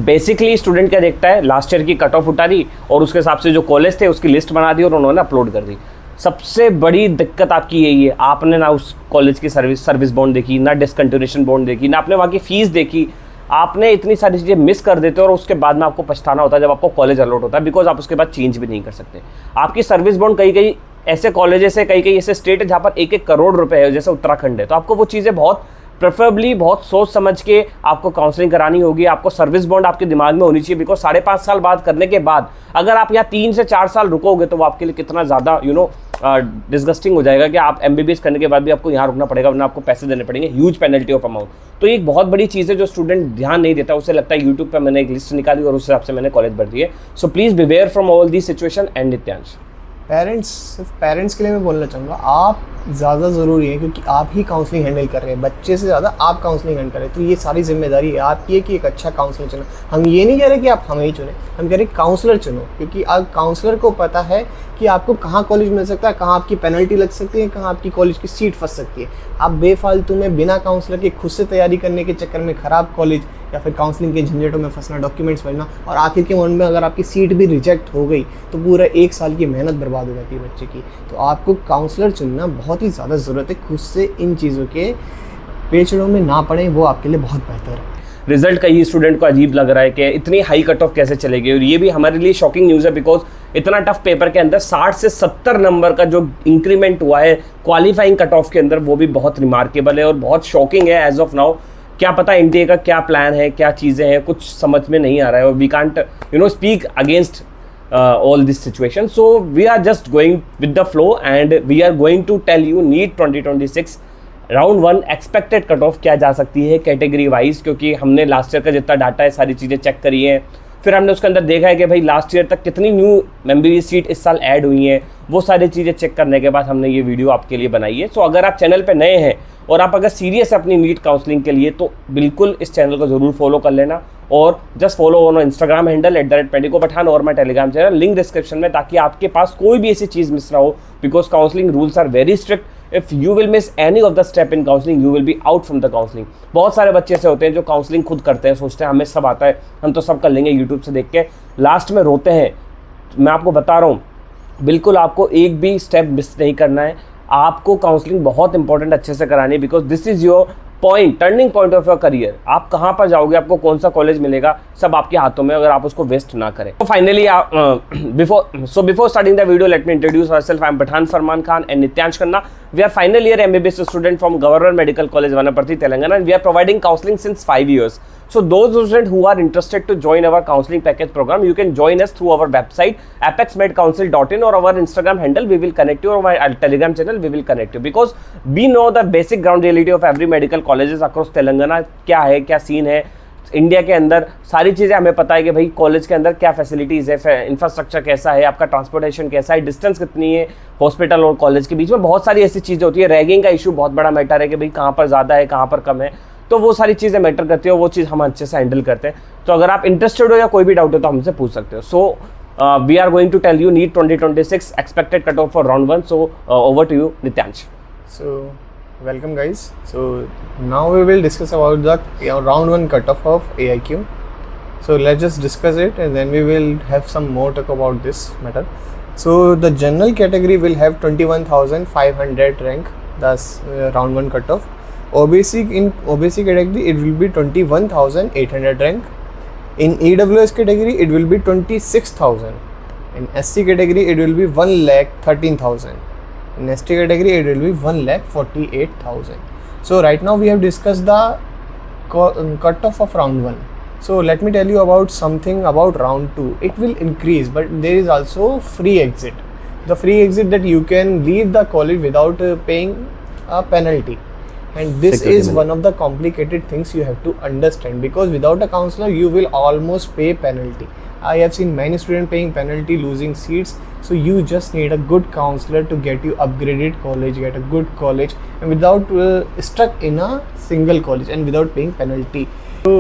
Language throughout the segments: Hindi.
बेसिकली स्टूडेंट क्या देखता है, लास्ट ईयर की कट ऑफ उतारी और उसके हिसाब से जो कॉलेज थे उसकी लिस्ट बना दी और उन्होंने अपलोड कर दी। सबसे बड़ी दिक्कत आपकी यही है, आपने ना उस कॉलेज की सर्विस बॉन्ड देखी, ना डिसकंटिन्यूएशन बॉन्ड देखी, ना आपने वहाँ की फीस देखी। आपने इतनी सारी चीज़ें मिस कर देते हो और उसके बाद में आपको पछताना होता है जब आपको कॉलेज अलॉट होता है, बिकॉज आप उसके बाद चेंज भी नहीं कर सकते। आपकी सर्विस बॉन्ड कई कई ऐसे कॉलेजेस है, कई कई ऐसे स्टेट है जहाँ पर 1-1 करोड़ रुपए है, जैसे उत्तराखंड है। तो आपको वो चीज़ें बहुत प्रेफरेबली बहुत सोच समझ के आपको काउंसलिंग करानी होगी। आपको सर्विस बॉन्ड आपके दिमाग में होनी चाहिए, बिकॉज 5.5 साल बाद करने के बाद अगर आप यहाँ 3 से 4 साल रुकोगे तो वो आपके लिए कितना ज़्यादा डिस्गस्टिंग हो जाएगा कि आप MBBS करने के बाद भी आपको यहाँ रुकना पड़ेगा, वरना आपको पैसे देने पड़ेंगे, ह्यूज पेनल्टी ऑफ अमाउंट। तो ये एक बहुत बड़ी चीज़ है जो स्टूडेंट ध्यान नहीं देता। उसे लगता है यूट्यूब पर मैंने एक लिस्ट निकाली और उस हिसाब से मैंने कॉलेज भर दिए। So please beware from all the situation. And Nityansh, सिर्फ पेरेंट्स के लिए मैं बोलना चाहूँगा, आप ज़्यादा ज़रूरी है क्योंकि आप ही काउंसलिंग हैंडल कर रहे हैं, बच्चे से ज़्यादा आप काउंसलिंग हैंडल कर रहे हैं। तो ये सारी जिम्मेदारी है आपकी है कि एक अच्छा काउंसलर चुनो। हम ये नहीं कह रहे कि आप हमें ही चुने, हम कह रहे काउंसलर चुनो, क्योंकि अब काउंसलर को पता है कि आपको कहाँ कॉलेज मिल सकता है, कहाँ आपकी पेनल्टी लग सकती है, कहाँ आपकी कॉलेज की सीट फंस सकती है। आप बेफालतू में बिना काउंसलर के खुद से तैयारी करने के चक्कर में ख़राब कॉलेज या फिर काउंसलिंग के झंझटों में फंसना, डॉक्यूमेंट्स भरना, और आखिर के मोमेंट में अगर आपकी सीट भी रिजेक्ट हो गई तो पूरा 1 साल की मेहनत बर्बाद हो जाती है बच्चे की। तो आपको काउंसलर चुनना बहुत ही ज़्यादा ज़रूरत है। खुद से इन चीज़ों के पेचड़ों में ना पड़े, वो आपके लिए बहुत बेहतर है। रिजल्ट कई स्टूडेंट को अजीब लग रहा है कि इतनी हाई कट ऑफ कैसे चलेगी, और ये भी हमारे लिए शॉकिंग न्यूज़ है, बिकॉज इतना टफ पेपर के अंदर 60 से 70 नंबर का जो इंक्रीमेंट हुआ है क्वालिफाइंग कट ऑफ के अंदर, वो भी बहुत रिमार्केबल है और बहुत शॉकिंग है एज ऑफ नाउ। क्या पता इंडिया का क्या प्लान है, क्या चीज़ें हैं, कुछ समझ में नहीं आ रहा है, और we can't speak against all this situation. So we are just going with the flow and we are going to tell you NEET 2026 round 1 expected cut of क्या जा सकती है कैटेगरी वाइज, क्योंकि हमने लास्ट ईयर का जितना डाटा है सारी चीज़ें चेक करी हैं। फिर हमने उसके अंदर देखा है कि भाई लास्ट ईयर तक कितनी न्यू MBBS सीट इस साल ऐड हुई हैं, वो सारी चीज़ें चेक करने के बाद हमने ये वीडियो आपके लिए बनाई है। सो अगर आप चैनल पे नए हैं और आप अगर सीरियस है अपनी नीट काउंसलिंग के लिए, तो बिल्कुल इस चैनल को ज़रूर फॉलो कर लेना, और just follow on Instagram handle @पेडिको पठान और my Telegram channel, link description में, ताकि आपके पास कोई भी ऐसी चीज़ मिस ना हो, because counselling rules are very strict. If you will miss any of the step in counselling, you will be out from the counselling. बहुत सारे बच्चे ऐसे होते हैं जो काउंसलिंग खुद करते हैं, सोचते हैं हमें सब आता है, हम तो सब कर लेंगे यूट्यूब से देख के, लास्ट में रोते हैं। मैं आपको बता रहा हूँ, बिल्कुल आपको एक भी स्टेप मिस नहीं करना है। आपको काउंसलिंग बहुत इंपॉर्टेंट अच्छे से करानी है, because this is your point, turning point of your career. आप कहाँ पर जाओगे, आपको कौन सा कॉलेज मिलेगा, सब आपके हाथों में, अगर आप उसको वेस्ट ना करें। तो finally before starting the video, let me introduce ourselves. I am Pathan Farman Khan and Nityansh Khanna. We are final year MBBS student from Government Medical College Vanaparthi, Telangana, and we are providing counseling since 5 years. So those students who are interested to join our counseling package program, you can join us through our website apexmedcounsel.in, or our Instagram handle we will connect you, or my Telegram channel we will connect you, because we know the basic ground reality of every medical colleges across Telangana, क्या है, क्या सीन है इंडिया के अंदर, सारी चीज़ें हमें पता है कि भाई कॉलेज के अंदर क्या फैसिलिटीज़ है, इंफ्रास्ट्रक्चर कैसा है, आपका ट्रांसपोर्टेशन कैसा है, डिस्टेंस कितनी है हॉस्पिटल और कॉलेज के बीच में, बहुत सारी ऐसी चीज़ें होती है। रैगिंग का इशू बहुत बड़ा मैटर है कि भाई कहाँ पर ज़्यादा है, कहाँ पर कम है, तो वो सारी चीज़ें मैटर करती है, वो चीज़ हम अच्छे से हैंडल करते हैं। तो अगर आप इंटरेस्टेड हो या कोई भी डाउट हो तो हमसे पूछ सकते हो। So we are going to tell you NEET 2026 expected cut off for round 1। So over to you Nityansh. So welcome guys. So now we will discuss about the round 1 cutoff of AIQ. So let's just discuss it and then we will have some more talk about this matter. So the general category will have 21,500 rank, that's round 1 cutoff. OBC category it will be 21,800 rank. In EWS category it will be 26,000. In SC category it will be 1,13,000. In ST category it will be 1,48,000. So right now we have discussed the cutoff of round 1. So let me tell you about something about round 2. It will increase, but there is also free exit. The free exit that you can leave the college without paying a penalty. And this is one of the complicated things you have to understand, because without a counselor you will almost pay penalty. I have seen many students paying penalty, losing seats. So you just need a good counselor to get you upgraded college, get a good college, and without stuck in a single college and without paying penalty. So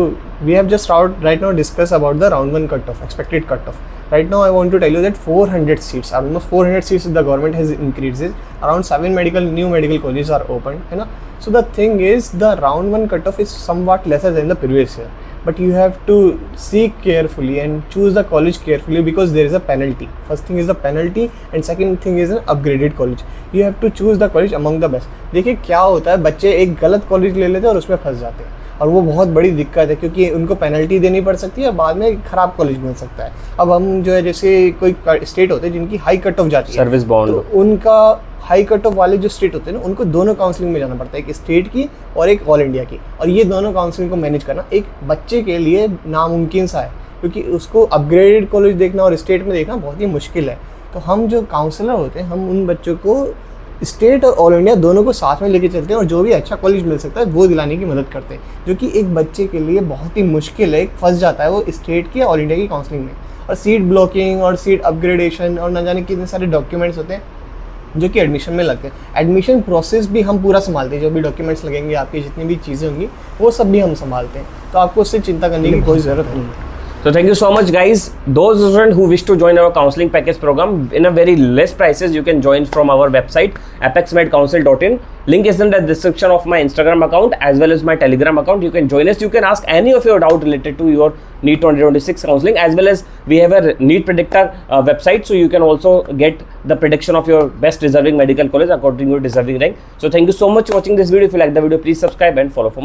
we have just right now discussed about the round 1 cutoff, expected cutoff. Right now I want to tell you that 400 seats, almost 400 seats the government has increased. Around 7 new medical colleges are opened, you know. So the thing is, the round 1 cutoff is somewhat lesser than the previous year. but you have to seek carefully and choose the college carefully because there is a penalty. First thing is the penalty and second thing is an upgraded college. You have to choose the college among the best. देखिए क्या होता है, बच्चे एक गलत कॉलेज ले लेते हैं और उसमें फंस जाते हैं और वो बहुत बड़ी दिक्कत है क्योंकि उनको पेनल्टी देनी पड़ सकती है और बाद में ख़राब कॉलेज मिल सकता है. अब हम जो है जैसे कोई स्टेट होते हैं जिनकी हाई कट ऑफ जाती है सर्विस बॉन्ड, तो उनका हाई कट ऑफ वाले जो स्टेट होते हैं ना उनको दोनों काउंसलिंग में जाना पड़ता है, एक स्टेट की और एक ऑल इंडिया की. और ये दोनों काउंसलिंग को मैनेज करना एक बच्चे के लिए नामुमकिन सा है क्योंकि उसको अपग्रेडेड कॉलेज देखना और स्टेट में देखना बहुत ही मुश्किल है. तो हम जो काउंसलर होते हैं हम उन बच्चों को स्टेट और ऑल इंडिया दोनों को साथ में लेके चलते हैं और जो भी अच्छा कॉलेज मिल सकता है वो दिलाने की मदद करते हैं, जो कि एक बच्चे के लिए बहुत ही मुश्किल है. फंस जाता है वो स्टेट की ऑल इंडिया की काउंसलिंग में. और सीट ब्लॉकिंग और सीट अपग्रेडेशन और न जाने कितने सारे डॉक्यूमेंट्स होते हैं जो कि एडमिशन में लगते हैं. एडमिशन प्रोसेस भी हम पूरा संभालते हैं, जो भी डॉक्यूमेंट्स लगेंगे आपकी जितनी भी चीज़ें होंगी वो सब भी हम संभालते हैं. तो आपको उससे चिंता करने की कोई ज़रूरत नहीं है. So thank you so much, guys. Those students who wish to join our counseling package program in a very less prices, you can join from our website apexmedcounsel.in. Link is in the description of my Instagram account as well as my Telegram account. You can join us. You can ask any of your doubt related to your NEET 2026 counseling, as well as we have a NEET predictor website, so you can also get the prediction of your best deserving medical college according to your deserving rank. So thank you so much for watching this video. If you like the video, please subscribe and follow for more.